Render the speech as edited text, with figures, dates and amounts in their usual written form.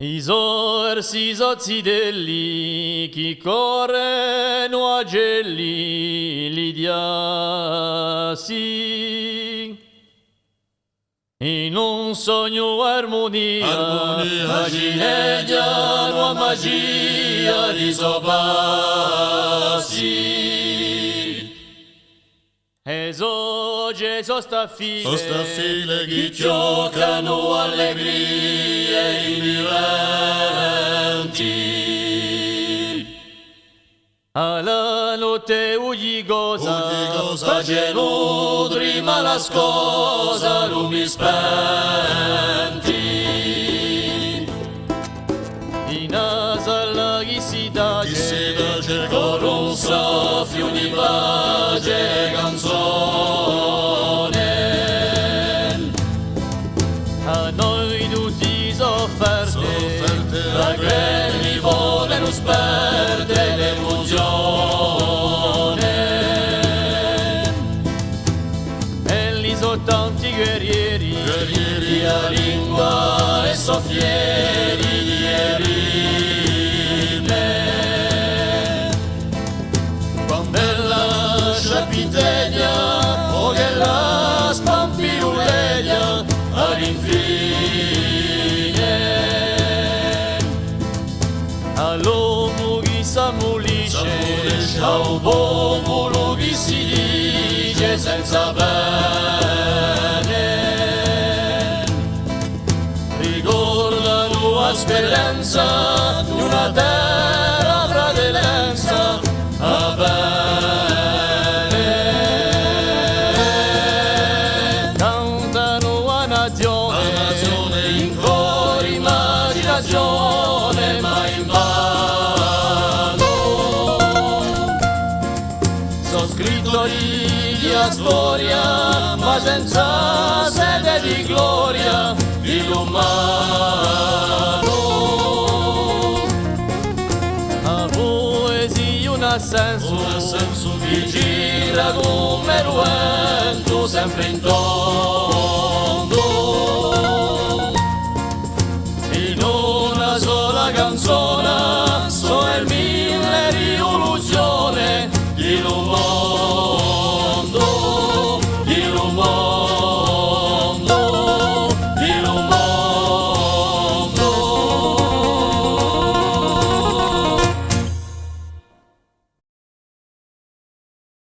Isorsi zozzidelli, chi corrono a gelli, li diassi. In un sogno armonia gineggiano a magia risobassi. Esoge sostafile chi giocano allegrie i viventi. Alla notte ugigosa facendo drima la scosa lumi spenti. In asala chi si dace con un soffio di pace canzone. A noi tutti sofferte la greni vogliono sperde l'emozione. E lì sono tanti guerrieri a lingua e soffieri di erime. Quando bella sciapiteglia o che la spampiuleglia all'infine. All'uomo chi s'ammulisce, al popolo chi si dice senza bene. Ricordano la speranza di una terra fratellanza a bene. Cantano a nazione in cuore, immaginazione, ma in vano. Sono scrittori di storia, ma senza sede di gloria di l'umano. La poesia un assenso che gira come il vento sempre intorno.